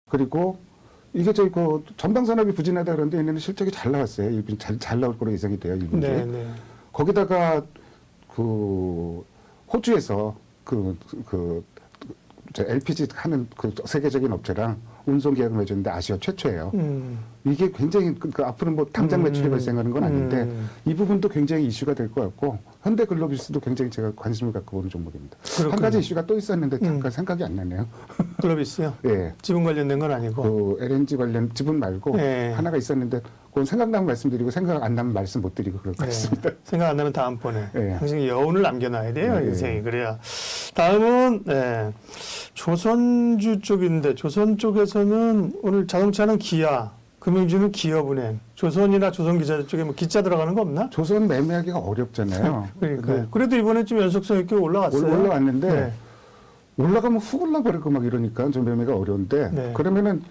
그리고 이게 저희 그 전방산업이 부진하다 그러는데 얘네는 실적이 잘 나왔어요. 일본 잘 나올 거로 예상이 돼요. 일본이. 네, 네. 거기다가 그 호주에서 저 LPG 하는 그 세계적인 업체랑 운송 계약을 맺었는데 아시아 최초예요. 이게 굉장히 그 앞으로 뭐 당장 매출이 발생하는 건 아닌데 이 부분도 굉장히 이슈가 될 것 같고 현대글로비스도 굉장히 제가 관심을 갖고 보는 종목입니다. 그렇군요. 한 가지 이슈가 또 있었는데 잠깐 생각이 안 나네요. 글로비스요? 예. 지분 관련된 건 아니고. 그 LNG 관련 지분 말고 네. 하나가 있었는데 그건 생각나면 말씀드리고 생각 안 나면 말씀 못 드리고 그럴 것 같습니다. 생각 안 나면 다음번에. 네. 항상 여운을 남겨놔야 돼요. 네. 인생이. 그래야. 다음은 조선주 쪽인데 조선 쪽에서는 오늘 자동차는 기아, 금융주는 기업은행, 조선이나 조선기자 쪽에 뭐 기자 들어가는 거 없나? 조선 매매하기가 어렵잖아요. 그러니까요. 그래도 이번에 좀 연속성 있게 올라왔어요. 올라왔는데 네. 올라가면 훅 올라버리고 막 이러니까 좀 매매가 어려운데 네. 그러면은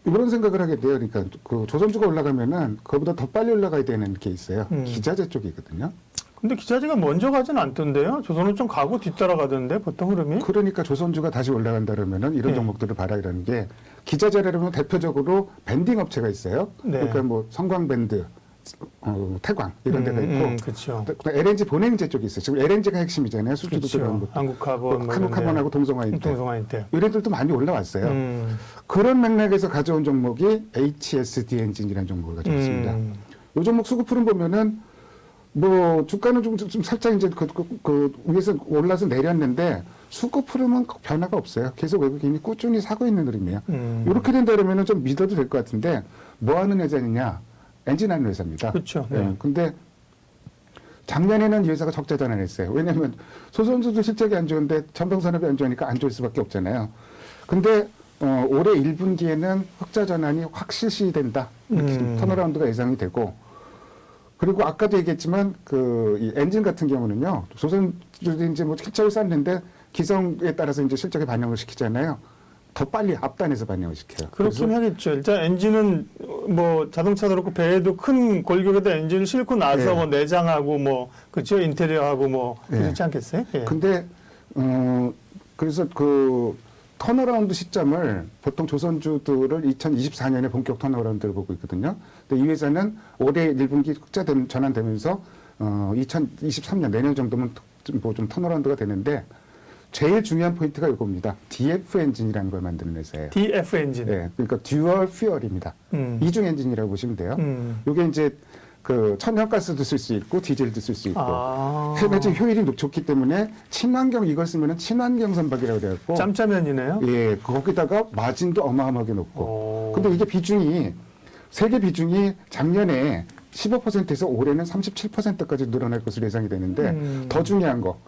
이런 생각을 하게 돼요. 그러니까 그 조선주가 올라가면은 그거보다 더 빨리 올라가야 되는 게 있어요. 기자재 쪽이거든요. 근데 기자재가 먼저 가진 않던데요? 조선은 좀 가고 뒤따라가던데 보통 흐름이? 그러니까 조선주가 다시 올라간다 그러면은 이런 네. 종목들을 봐라라는 게 기자재라면 대표적으로 밴딩 업체가 있어요. 네. 그러니까 뭐 성광밴드, 태광 이런 데가 있고 그렇죠. LNG 본행제 쪽이 있어요. 지금 LNG가 핵심이잖아요. 수주도 들어간 그렇죠. 것도. 한국카본, 한국카본하고 동성화인테. 동성화인테. 이래들도 많이 올라왔어요. 그런 맥락에서 가져온 종목이 HSD 엔진이라는 종목을 가져왔습니다. 이 종목 수급풀은 보면은 뭐 주가는 좀 살짝 이제 그 위에서 올라서 내렸는데 수급풀은 변화가 없어요. 계속 외국인이 꾸준히 사고 있는 흐름이에요. 이렇게 된다면은 좀 믿어도 될 것 같은데 뭐 하는 회사느냐? 엔진하는 회사입니다. 그렇죠. 네. 네. 근데 작년에는 이 회사가 적자 전환했어요. 왜냐하면 소선수도 실적이 안 좋은데 전방산업이 안 좋으니까 안 좋을 수밖에 없잖아요. 근데 올해 1분기에는 흑자 전환이 확 실시된다. 이렇게 턴어라운드가 예상이 되고 그리고 아까도 얘기했지만 이 엔진 같은 경우는요. 조선주도 이제 뭐 실적을 쌓는데 기성에 따라서 이제 실적에 반영을 시키잖아요. 더 빨리 앞단에서 반영을 시켜요. 그렇긴 하겠죠. 일단 엔진은 뭐 자동차도 그렇고 배에도 큰 골격에다 엔진을 싣고 나서 네. 뭐 내장하고 뭐 그렇죠. 인테리어하고 뭐 그렇지 않겠어요? 예. 근데 그래서 그 턴어라운드 시점을 보통 조선주들을 2024년에 본격 턴어라운드를 보고 있거든요. 근데 이 회사는 올해 1분기 흑자 전환되면서 2023년 내년 정도면 뭐 좀 턴어라운드가 되는데 제일 중요한 포인트가 이겁니다. DF 엔진이라는 걸 만드는 회사예요. DF 엔진. 네, 그러니까 듀얼 퓨얼입니다. 이중 엔진이라고 보시면 돼요. 이게 이제 그 천연가스도 쓸 수 있고 디젤도 쓸 수 있고 에너지 효율이 좋기 때문에 친환경 이걸 쓰면은 친환경 선박이라고 그래갖고 짬짜면이네요. 예, 거기다가 마진도 어마어마하게 높고. 근데 이게 비중이 세계 비중이 작년에 15%에서 올해는 37%까지 늘어날 것으로 예상이 되는데 더 중요한 거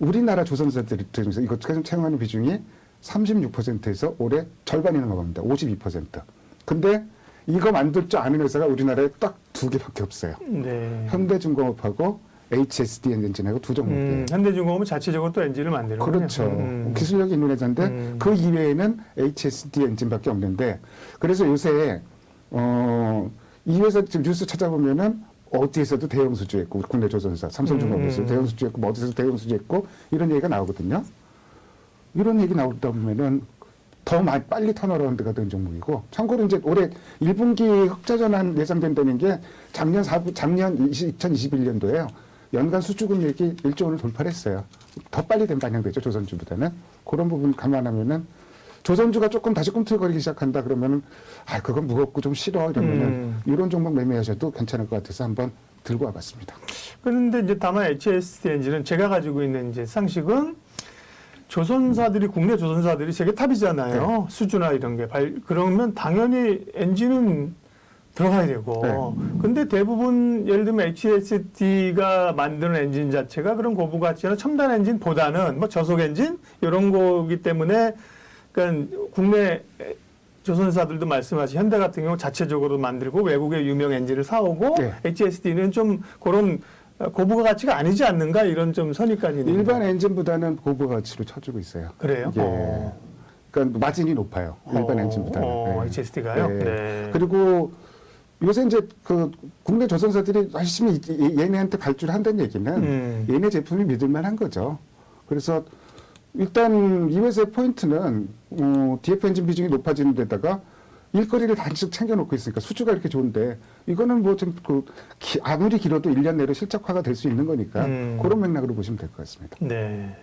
우리나라 조선사들이 중에서 이거 채용하는 비중이 36%에서 올해 절반이 넘어갑니다. 52%. 근데 이거 만들 줄 아는 회사가 우리나라에 딱 두 개밖에 없어요. 네. 현대중공업하고 HSD 엔진하고 두 종목이에요. 현대중공업은 자체적으로 또 엔진을 만드는군요. 그렇죠. 기술력이 있는 회사인데 그 이외에는 HSD 엔진밖에 없는데 그래서 요새 이 회사 지금 뉴스 찾아보면은 어디에서도 대형 수주했고 국내 조선사 삼성중공업에서 대형 수주했고 뭐 어디서 대형 수주했고 이런 얘기가 나오거든요. 이런 얘기 나오다 보면은 더 빨리 턴어라운드가 된 종목이고 참고로 이제 올해 1분기 흑자 전환 예상된다는 게 작년 2021년도에요. 연간 수주 금액이 1조 원을 돌파를 했어요. 더 빨리 반영되죠 조선주보다는. 그런 부분 감안하면은 조선주가 조금 다시 꿈틀거리기 시작한다 그러면은 그건 무겁고 좀 싫어 이러면은 이런 종목 매매하셔도 괜찮을 것 같아서 한번 들고 와봤습니다. 그런데 이제 다만 HSD 엔진은 제가 가지고 있는 이제 상식은 조선사들이 국내 조선사들이 세계 탑이잖아요. 네. 수주나 이런 게 그러면 당연히 엔진은 들어가야 되고. 네. 근데 대부분 예를 들면 HSD가 만드는 엔진 자체가 그런 고부 가치나 첨단 엔진보다는 뭐 저속 엔진 이런 거기 때문에 그러니까 국내 조선사들도 말씀하신 현대 같은 경우 자체적으로 만들고 외국의 유명 엔진을 사오고 네. HSD는 좀 그런 고부가 가치가 아니지 않는가 이런 좀 선입관이 있는 일반 엔진보다는 고부 가치로 쳐주고 있어요. 그래요? 예. 그러니까 마진이 높아요. 일반 엔진보다는. 네. HSD가요? 네. 네. 그리고 요새 이제 그 국내 조선사들이 열심히 얘네한테 발주를 한다는 얘기는 얘네 제품이 믿을만한 거죠. 그래서 일단 이 회사의 포인트는 DF 엔진 비중이 높아지는 데다가 일거리를 단축 챙겨놓고 있으니까 수주가 이렇게 좋은데 이거는 뭐 좀 아무리 길어도 1년 내로 실적화가 될 수 있는 거니까 그런 맥락으로 보시면 될 것 같습니다. 네.